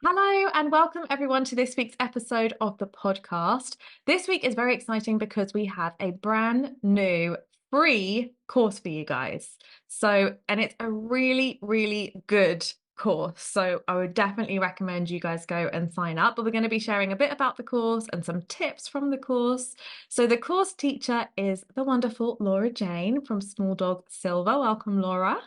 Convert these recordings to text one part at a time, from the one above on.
Hello and welcome everyone to this week's episode of the podcast. This week is very exciting because we have a brand new free course for you guys. And it's a really, really good course. So I would definitely recommend you guys go and sign up. But we're going to be sharing a bit about the course and some tips from the course. So the course teacher is the wonderful Laura Jayne from Small Dog Silver. Welcome, Laura.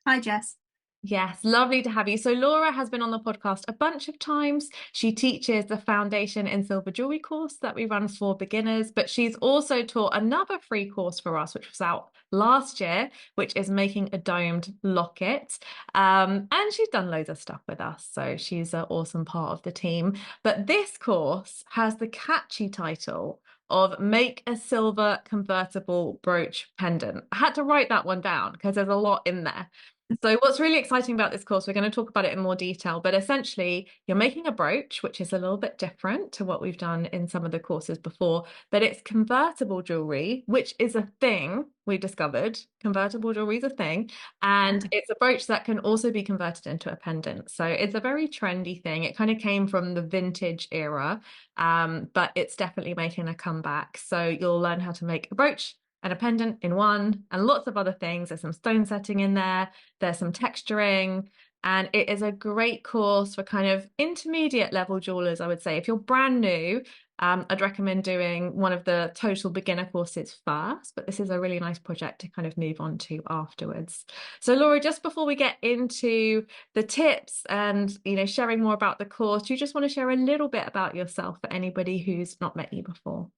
Hi, Jess. Yes, lovely to have you. So Laura has been on the podcast a bunch of times. She teaches the Foundation in Silver Jewelry course that we run for beginners, but she's also taught another free course for us, which was out last year, which is making a domed locket. And she's done loads of stuff with us, so she's an awesome part of the team. But this course has the catchy title of Make a Silver Convertible Brooch Pendant. I had to write that one down because there's a lot in there. So what's really exciting about this course, we're going to talk about it in more detail, but essentially you're making a brooch, which is a little bit different to what we've done in some of the courses before, but it's convertible jewelry, which is a thing we discovered. Convertible jewelry is a thing, and it's a brooch that can also be converted into a pendant. So it's a very trendy thing. It kind of came from the vintage era, but it's definitely making a comeback. So you'll learn how to make a brooch and a pendant in one, and lots of other things. There's some stone setting in there, there's some texturing, and it is a great course for kind of intermediate level jewelers, I would say. If you're brand new, I'd recommend doing one of the total beginner courses first, but this is a really nice project to kind of move on to afterwards. So Laura, just before we get into the tips and sharing more about the course, do you just want to share a little bit about yourself for anybody who's not met you before?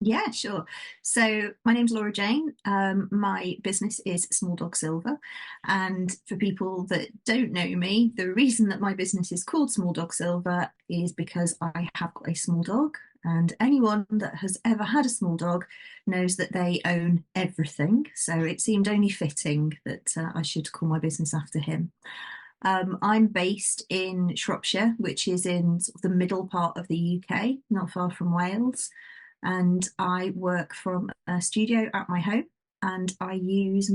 Yeah, sure. So my name's Laura Jayne. My business is Small Dog Silver. And for people that don't know me, the reason that my business is called Small Dog Silver is because I have got a small dog. And anyone that has ever had a small dog knows that they own everything. So it seemed only fitting that I should call my business after him. I'm based in Shropshire, which is in sort of the middle part of the UK, not far from Wales. And I work from a studio at my home, and I use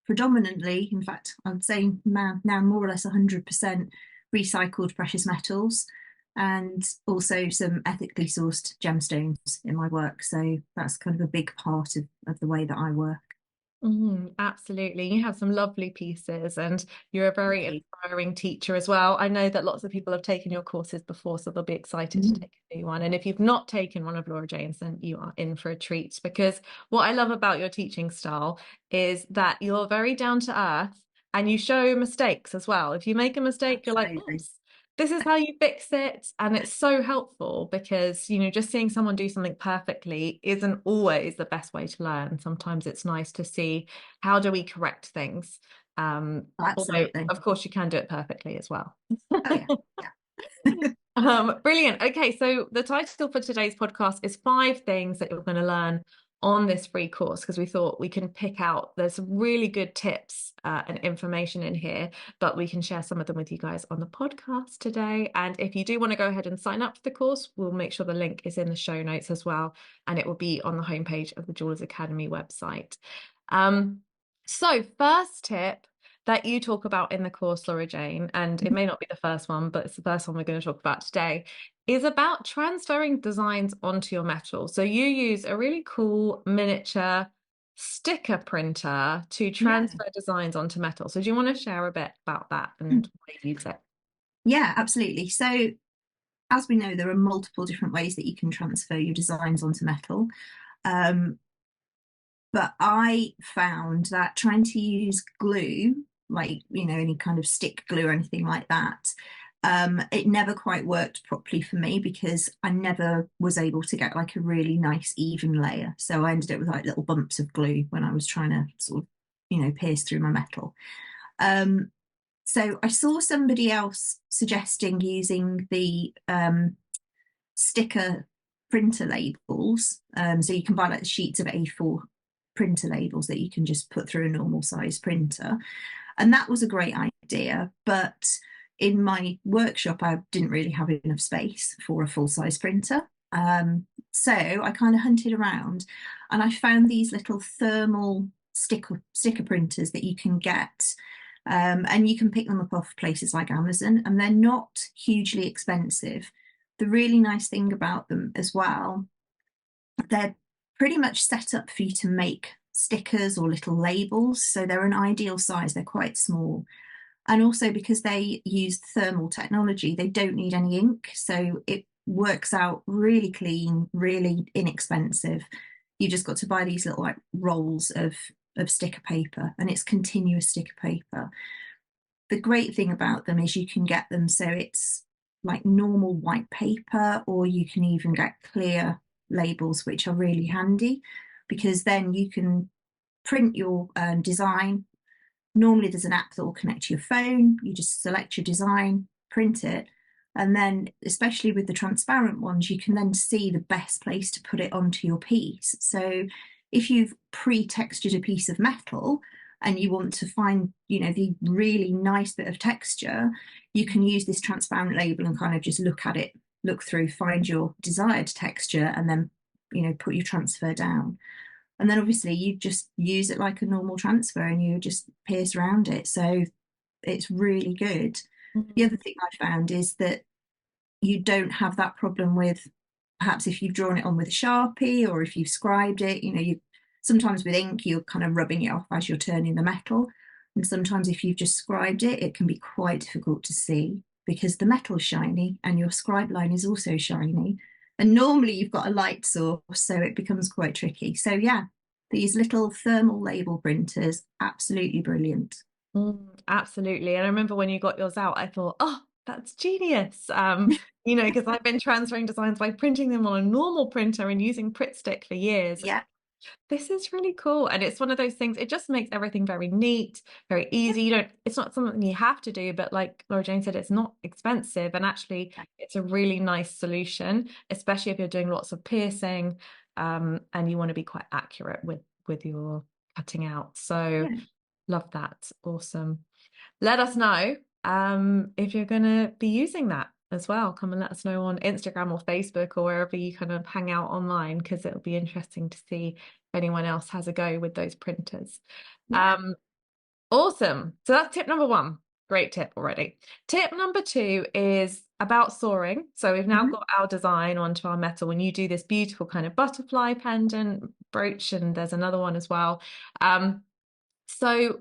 predominantly, in fact, I would say now more or less 100% recycled precious metals, and also some ethically sourced gemstones in my work. So that's kind of a big part of the way that I work. Absolutely. You have some lovely pieces and you're a very inspiring teacher as well. I know that lots of people have taken your courses before, so they'll be excited to Mm. take a new one. And if you've not taken one of Laura Jayne's, then you are in for a treat because what I love about your teaching style is that you're very down to earth and you show mistakes as well. If you make a mistake, you're like, Absolutely. oops, this is how you fix it. And it's so helpful because, just seeing someone do something perfectly isn't always the best way to learn. Sometimes it's nice to see how do we correct things. Although, Absolutely. of course, you can do it perfectly as well. Oh, yeah. Yeah. Brilliant. Okay, so the title for today's podcast is 5 things that you're going to learn on this free course because we thought we can pick out, there's some really good tips and information in here, but we can share some of them with you guys on the podcast today. And if you do want to go ahead and sign up for the course, we'll make sure the link is in the show notes as well, and it will be on the homepage of the Jewelers Academy website. So first tip that you talk about in the course, Laura Jayne, and it may not be the first one, but it's the first one we're going to talk about today, is about transferring designs onto your metal. So you use a really cool miniature sticker printer to Yeah. transfer designs onto metal. So do you want to share a bit about that and why you use it? Yeah, absolutely. So as we know, there are multiple different ways that you can transfer your designs onto metal. Um, but I found that trying to use glue, like, any kind of stick glue or anything like that, it never quite worked properly for me because I never was able to get like a really nice even layer. So I ended up with like little bumps of glue when I was trying to sort of, pierce through my metal. Um, so I saw somebody else suggesting using the sticker printer labels. So you can buy like sheets of A4 printer labels that you can just put through a normal size printer. And that was a great idea. But in my workshop, I didn't really have enough space for a full size printer. So I kind of hunted around and I found these little thermal sticker printers that you can get And you can pick them up off places like Amazon, and they're not hugely expensive. The really nice thing about them as well, they're pretty much set up for you to make stickers or little labels. So they're an ideal size, they're quite small. And also because they use thermal technology, they don't need any ink. So it works out really clean, really inexpensive. You just got to buy these little like rolls of sticker paper, and it's continuous sticker paper. The great thing about them is you can get them so it's like normal white paper, or you can even get clear labels, which are really handy because then you can print your design. Normally, there's an app that will connect to your phone. You just select your design, print it, and then, especially with the transparent ones, you can then see the best place to put it onto your piece. So, if you've pre-textured a piece of metal and you want to find, the really nice bit of texture, you can use this transparent label and kind of just look at it, look through, find your desired texture, and then, put your transfer down. And then obviously you just use it like a normal transfer and you just pierce around it. So it's really good. The other thing I found is that you don't have that problem with perhaps if you've drawn it on with a Sharpie or if you've scribed it, you sometimes with ink, you're kind of rubbing it off as you're turning the metal. And sometimes if you've just scribed it, it can be quite difficult to see because the metal's shiny and your scribe line is also shiny. And normally you've got a light source, so it becomes quite tricky. So yeah, these little thermal label printers, absolutely brilliant. Absolutely. And I remember when you got yours out, I thought, oh, that's genius. Because I've been transferring designs by printing them on a normal printer and using Pritt Stick for years. Yeah, This is really cool. And it's one of those things, it just makes everything very neat, very easy. It's not something you have to do, but like Laura Jayne said, it's not expensive. And actually, it's a really nice solution, especially if you're doing lots of piercing, and you want to be quite accurate with your cutting out. So yeah, love that. Awesome. Let us know if you're going to be using that as well. Come and let us know on Instagram or Facebook or wherever you kind of hang out online, because it'll be interesting to see if anyone else has a go with those printers. yeah. Awesome. So that's tip number one. Great tip already. Tip number two is about soaring. So we've now Mhm. got our design onto our metal, and you do this beautiful kind of butterfly pendant brooch, and there's another one as well. So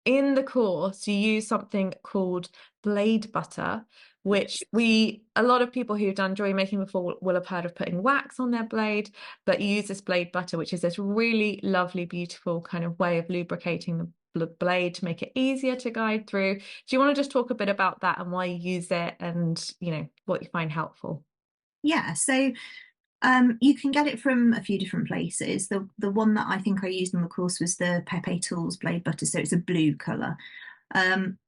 in the course, you use something called blade butter, which Yes. a lot of people who've done jewelry making before will have heard of putting wax on their blade, but you use this blade butter, which is this really lovely, beautiful kind of way of lubricating the blade to make it easier to guide through. Do you want to just talk a bit about that and why you use it and, what you find helpful? Yeah, so you can get it from a few different places. The one that I think I used on the course was the Pepe Tools blade butter, so it's a blue colour. Um,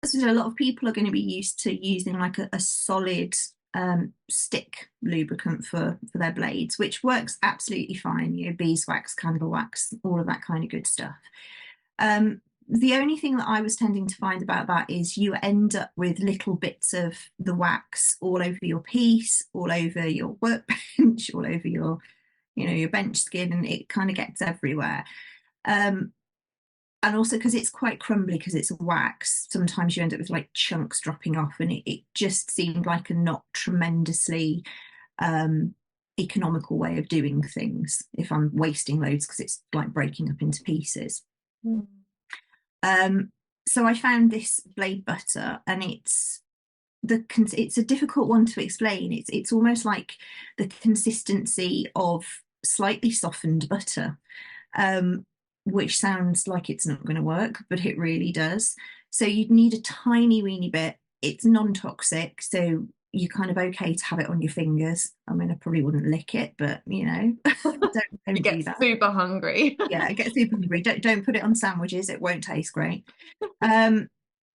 so a lot of people are going to be used to using like a solid stick lubricant for their blades, which works absolutely fine. Beeswax, candle wax, all of that kind of good stuff. Um, the only thing that I was tending to find about that is you end up with little bits of the wax all over your piece, all over your workbench, all over your bench skin, and it kind of gets everywhere. Um, and also because it's quite crumbly because it's a wax, sometimes you end up with like chunks dropping off, and it just seemed like a not tremendously um, economical way of doing things if I'm wasting loads because it's like breaking up into pieces. Mm. Um, so I found this blade butter, and it's a difficult one to explain. It's almost like the consistency of slightly softened butter, um, which sounds like it's not going to work, but it really does. So you'd need a tiny weeny bit. It's non-toxic, so you're kind of okay to have it on your fingers. I mean, I probably wouldn't lick it, but don't You don't do get that. super hungry. Yeah, it gets super hungry. Don't put it on sandwiches. It won't taste great. Um,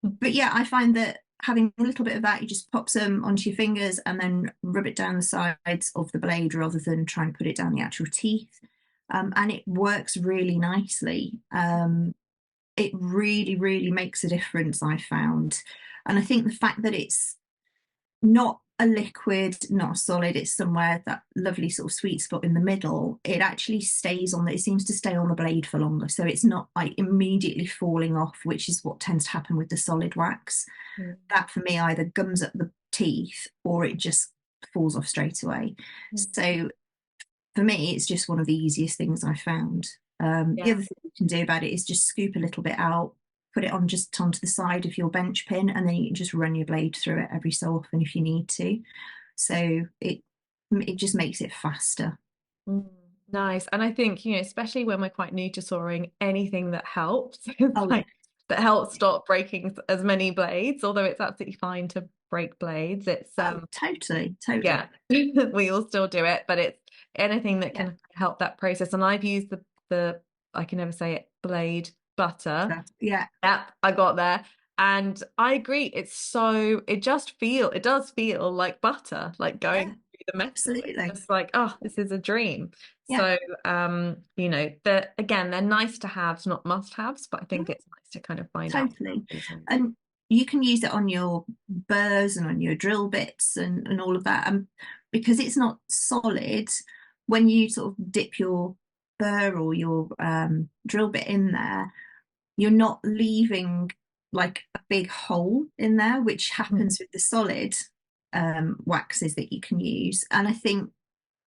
but yeah, I find that having a little bit of that, you just pop some onto your fingers and then rub it down the sides of the blade rather than try and put it down the actual teeth. And it works really nicely. It really, really makes a difference, I found. And I think the fact that it's not a liquid, not a solid, it's somewhere that lovely sort of sweet spot in the middle, it actually stays on, it seems to stay on the blade for longer. So it's not like immediately falling off, which is what tends to happen with the solid wax. Mm. That for me either gums up the teeth or it just falls off straight away. Mm. So for me, it's just one of the easiest things I found. The Yeah. other thing you can do about it is just scoop a little bit out, put it on just onto the side of your bench pin, and then you can just run your blade through it every so often if you need to. So it just makes it faster. Mm, nice. And I think, especially when we're quite new to soaring, anything that helps is Oh yeah. like that helps stop breaking as many blades, although it's absolutely fine to break blades. It's Oh, totally, totally. yeah, we all still do it, but it's anything that Yeah. can help that process. And I've used the I can never say it, blade butter. Yeah. Yep, I got there. And I agree, it does feel like butter, like going Yeah. through the metal. It's Absolutely. just like, oh, this is a dream. Yeah. So, they're nice to haves, not must haves, but I think it's nice to kind of find out Totally. reasons. And you can use it on your burrs and on your drill bits and all of that. And because it's not solid, when you sort of dip your burr or your drill bit in there, you're not leaving like a big hole in there, which Mm. happens with the solid waxes that you can use. And I think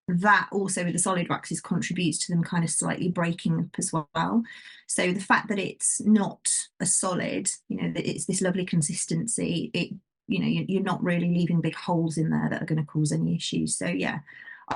that also with the solid waxes contributes to them kind of slightly breaking up as well. So the fact that it's not a solid, that it's this lovely consistency, you're not really leaving big holes in there that are going to cause any issues. So yeah,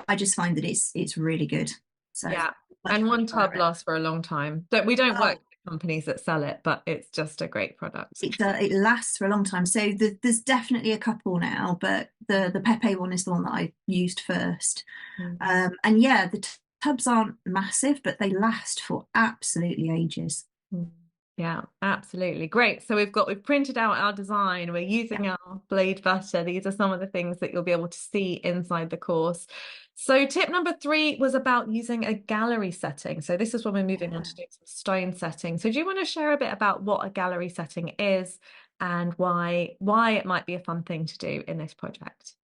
I just find that it's really good. So Yeah. much And one tub prefer it. lasts for a long time. We don't work Oh, with companies that sell it, but it's just a great product. it lasts for a long time. So there's definitely a couple now, but the Pepe one is the one that I used first. Mm. And yeah, the tubs aren't massive, but they last for absolutely ages. Mm. Yeah, absolutely. Great. So we've printed out our design. We're Yeah. using our blade butter. These are some of the things that you'll be able to see inside the course. So tip number 3 was about using a gallery setting. So this is when we're moving on Yeah. to do some stone setting. So do you want to share a bit about what a gallery setting is and why it might be a fun thing to do in this project?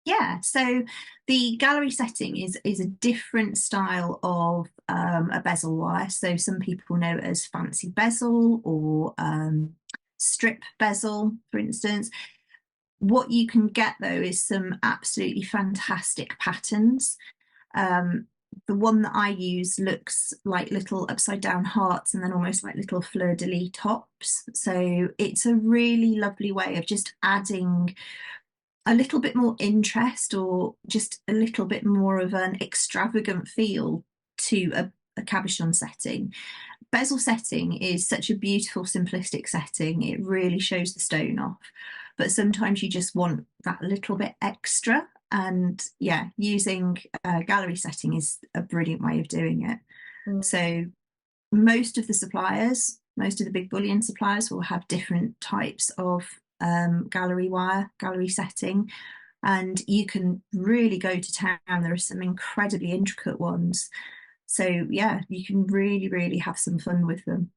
Yeah, so the gallery setting is a different style of a bezel wire. So some people know it as fancy bezel or strip bezel, for instance. What you can get though is some absolutely fantastic patterns. Um, the one that I use looks like little upside down hearts and then almost like little fleur-de-lis tops. So it's a really lovely way of just adding a little bit more interest or just a little bit more of an extravagant feel to a cabochon setting. Bezel setting is such a beautiful, simplistic setting. It really shows the stone off. But sometimes you just want that little bit extra. And yeah, using gallery setting is a brilliant way of doing it. Mm. So most of the suppliers, most of the big bullion suppliers will have different types of gallery wire, gallery setting, and you can really go to town. There are some incredibly intricate ones. So yeah, you can really, really have some fun with them.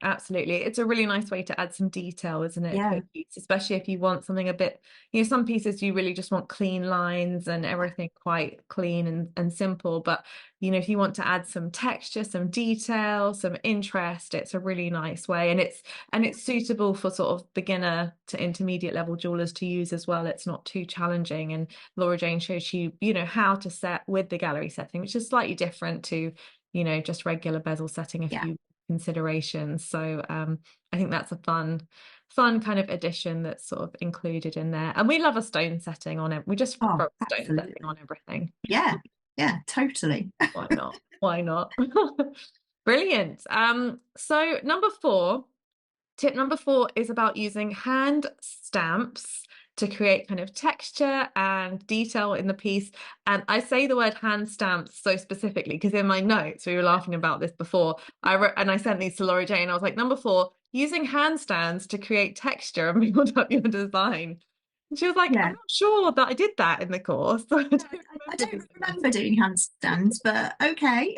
Absolutely. It's a really nice way to add some detail, isn't it, to Yeah, a piece, especially if you want something a bit, some pieces you really just want clean lines and everything quite clean and simple. But, if you want to add some texture, some detail, some interest, it's a really nice way. And it's suitable for sort of beginner to intermediate level jewelers to use as well. It's not too challenging. And Laura Jayne shows you, how to set with the gallery setting, which is slightly different to, just regular bezel setting a yeah. few considerations. So I think that's a fun kind of addition that's sort of included in there. And we love a stone setting on it. We just Oh, throw a stone setting absolutely. on everything. Yeah, yeah, totally. Why not? Why not? Brilliant. So tip number 4 is about using hand stamps to create kind of texture and detail in the piece. And I say the word hand stamps so specifically because in my notes, we were laughing about this before, I wrote and I sent these to Laura Jayne. I was like, number 4, using handstands to create texture and build up your design. And she was like, I'm Yeah. not sure that I did that in the course. I don't I remember don't doing this. remember doing handstands, but okay.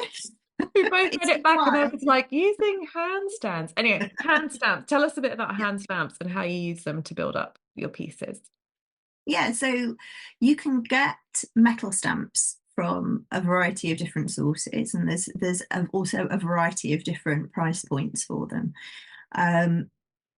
We both read It's it back and I wire. was like, using handstands. Anyway, hand stamps. Tell us a bit about Yeah. hand stamps and how you use them to build up your pieces. Yeah, so you can get metal stamps from a variety of different sources, and also a variety of different price points for them. Um,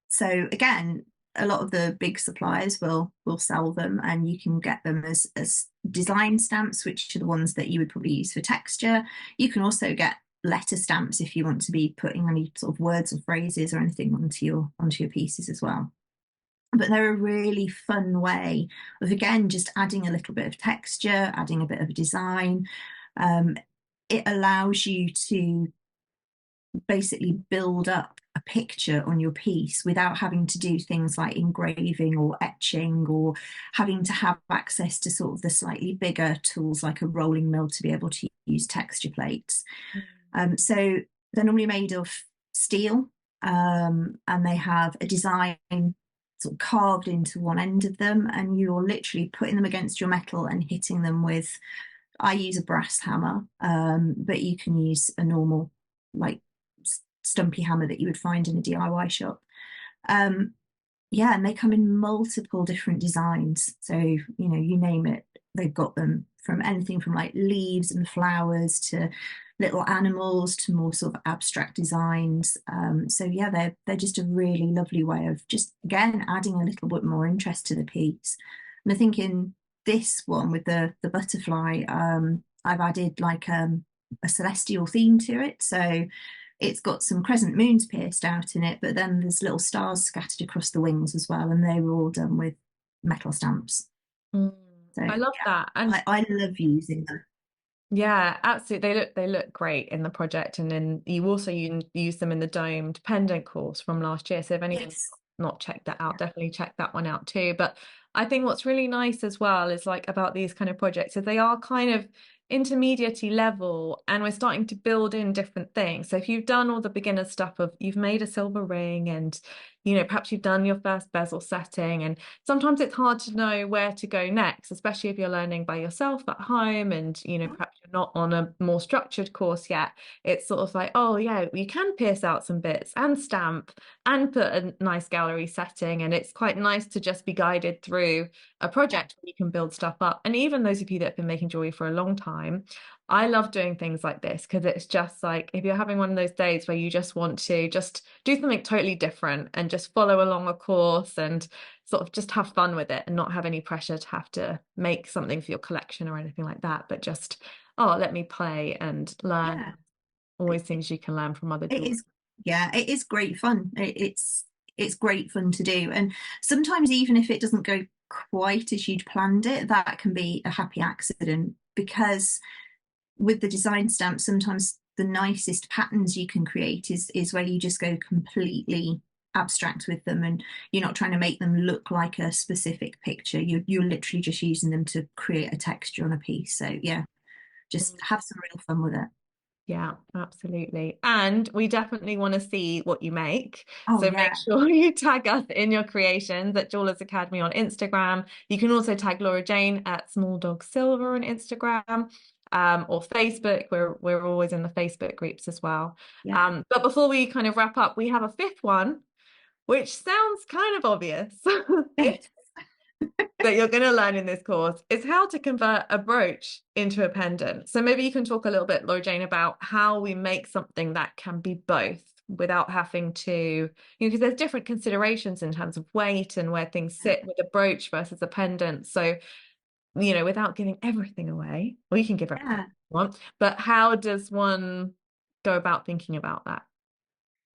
so again, a lot of the big suppliers will sell them, and you can get them as design stamps, which are the ones that you would probably use for texture. You can also get letter stamps if you want to be putting any sort of words or phrases or anything onto your pieces as well. But they're a really fun way of, again, just adding a little bit of texture, adding a bit of design. Um, it allows you to basically build up a picture on your piece without having to do things like engraving or etching, or having to have access to sort of the slightly bigger tools like a rolling mill to be able to use texture plates. So they're normally made of steel, and they have a design sort of carved into one end of them, and you're literally putting them against your metal and hitting them with, I use a brass hammer, but you can use a normal, like, stumpy hammer that you would find in a DIY shop. Yeah, and they come in multiple different designs. So, you name it, they've got them, from anything from like leaves and flowers to little animals to more sort of abstract designs. So yeah, they're just a really lovely way of just, again, adding a little bit more interest to the piece. And I think in this one with the butterfly, I've added like a celestial theme to it. So it's got some crescent moons pierced out in it, but then there's little stars scattered across the wings as well, and they were all done with metal stamps. Mm, So I love yeah, that. And I love using them. yeah, absolutely. They look great in the project, and then you also use them in the domed pendant course from last year. So if anyone's Yes. not checked that out, definitely check that one out too. But I think what's really nice as well is like about these kind of projects is they are kind of intermediate level, and we're starting to build in different things. So if you've done all the beginner stuff of you've made a silver ring, and perhaps you've done your first bezel setting, and sometimes it's hard to know where to go next, especially if you're learning by yourself at home, and perhaps you're not on a more structured course yet. It's sort of like, oh yeah, you can pierce out some bits and stamp and put a nice gallery setting, and it's quite nice to just be guided through a project where you can build stuff up. And even those of you that have been making jewelry for a long time, I love doing things like this because it's just like if you're having one of those days where you just want to just do something totally different and just follow along a course and sort of just have fun with it and not have any pressure to have to make something for your collection or anything like that, but just, oh, let me play and learn. Yeah. Always things you can learn from other It jewelers. is, yeah, it is great fun. It's great fun to do. And sometimes even if it doesn't go quite as you'd planned it, that can be a happy accident, because with the design stamp, sometimes the nicest patterns you can create is where you just go completely abstract with them, and you're not trying to make them look like a specific picture. You're literally just using them to create a texture on a piece. So yeah, just have some real fun with it. Yeah, absolutely. And we definitely want to see what you make. Oh So make yeah. sure you tag us in your creations at Jewelers Academy on Instagram. You can also tag Laura Jayne at Small Dog Silver on Instagram, or Facebook. We're always in the Facebook groups as well. Yeah. But before we kind of wrap up, we have a fifth one, which sounds kind of obvious. Yes. That you're going to learn in this course is how to convert a brooch into a pendant. So maybe you can talk a little bit, Laura Jayne, about how we make something that can be both without having to, because there's different considerations in terms of weight and where things sit with a brooch versus a pendant. So, without giving everything away, or you can give everything Yeah. you want, but how does one go about thinking about that?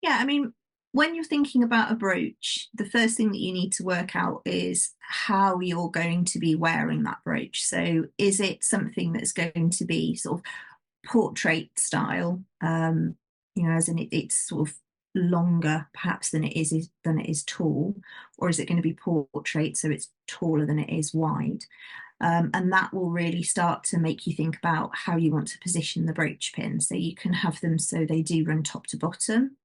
Yeah, I mean, when you're thinking about a brooch, the first thing that you need to work out is how you're going to be wearing that brooch. So, is it something that's going to be sort of portrait style? As in it's sort of longer perhaps than it is tall, or is it going to be portrait so it's taller than it is wide? And that will really start to make you think about how you want to position the brooch pins. So you can have them so they do run top to bottom,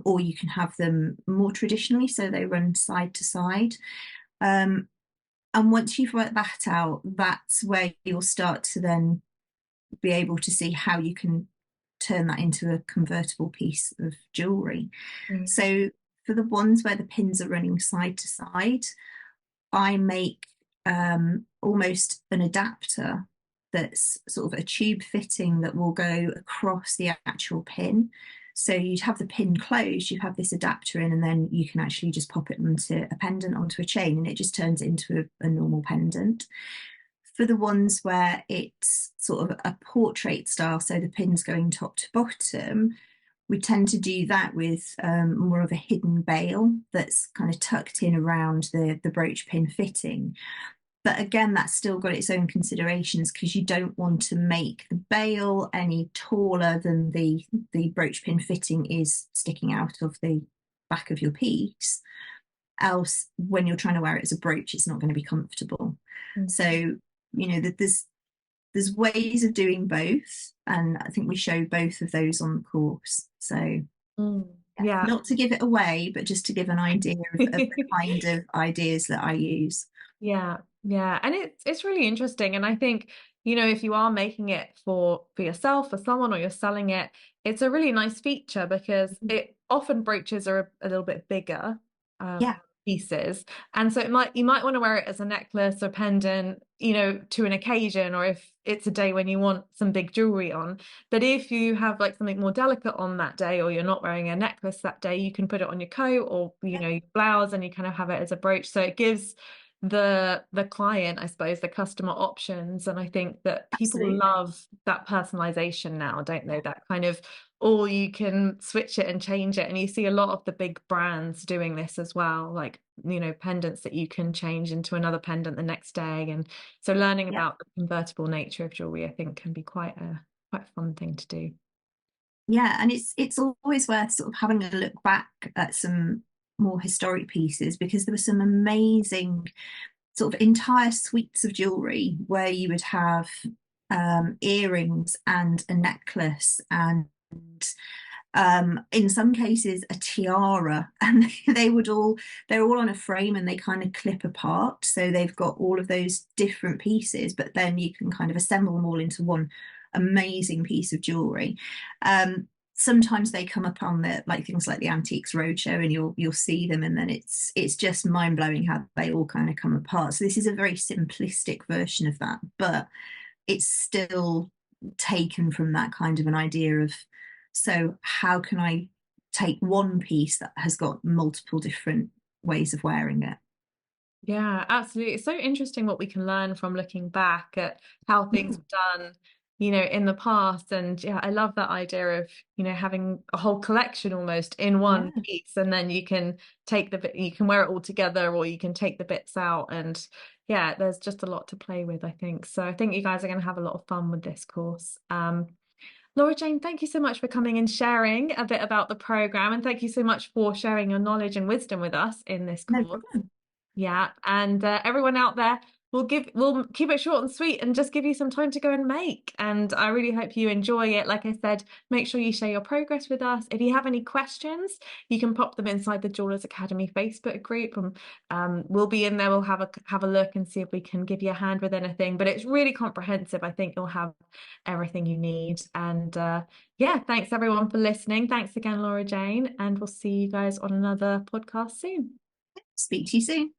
or you can have them more traditionally so they run side to side. Um, and once you've worked that out, that's where you'll start to then be able to see how you can turn that into a convertible piece of jewelry. Mm. So for the ones where the pins are running side to side, I make almost an adapter that's sort of a tube fitting that will go across the actual pin. So you'd have the pin closed, you have this adapter in, and then you can actually just pop it onto a pendant, onto a chain, and it just turns it into a normal pendant. For the ones where it's sort of a portrait style, so the pin's going top to bottom, we tend to do that with more of a hidden bail that's kind of tucked in around the brooch pin fitting. But again, that's still got its own considerations because you don't want to make the bail any taller than the brooch pin fitting is sticking out of the back of your piece. Else, when you're trying to wear it as a brooch, it's not going to be comfortable. So, there's ways of doing both, and I think we show both of those on the course. So yeah, Yeah. not to give it away, but just to give an idea of the kind of ideas that I use. Yeah, yeah. And it's really interesting. And I think, if you are making it for yourself, for someone, or you're selling it, it's a really nice feature because it often brooches are a little bit bigger Yeah, pieces. And so you might want to wear it as a necklace or pendant, to an occasion, or if it's a day when you want some big jewelry on. But if you have like something more delicate on that day, or you're not wearing a necklace that day, you can put it on your coat or, your blouse, and you kind of have it as a brooch. So it gives the client, I suppose, the customer options. And I think that people absolutely. love that personalization now, don't they? That kind of, or you can switch it and change it. And you see a lot of the big brands doing this as well, like, pendants that you can change into another pendant the next day. And so learning Yeah. about the convertible nature of jewelry, I think, can be quite a fun thing to do. Yeah, and it's always worth sort of having a look back at some more historic pieces because there were some amazing sort of entire suites of jewelry where you would have earrings and a necklace and in some cases a tiara, and they're all on a frame and they kind of clip apart, so they've got all of those different pieces, but then you can kind of assemble them all into one amazing piece of jewelry. Sometimes they come up on the like things like the Antiques Roadshow, and you'll see them, and then it's just mind blowing how they all kind of come apart. So this is a very simplistic version of that, but it's still taken from that kind of an idea of, so how can I take one piece that has got multiple different ways of wearing it? Yeah, absolutely. It's so interesting what we can learn from looking back at how things Mm, were done, in the past. And yeah, I love that idea of, having a whole collection almost in one yeah, piece. And then you can take the bit, you can wear it all together, or you can take the bits out. And yeah, there's just a lot to play with, I think. So I think you guys are going to have a lot of fun with this course. Laura Jayne, thank you so much for coming and sharing a bit about the program. And thank you so much for sharing your knowledge and wisdom with us in this no course. problem. Yeah, and everyone out there, we'll keep it short and sweet and just give you some time to go and make. And I really hope you enjoy it. Like I said, make sure you share your progress with us. If you have any questions, you can pop them inside the Jewelers Academy Facebook group, and we'll be in there. We'll have a look and see if we can give you a hand with anything. But it's really comprehensive. I think you'll have everything you need. And yeah, thanks everyone for listening. Thanks again, Laura Jayne, and we'll see you guys on another podcast soon. Speak to you soon.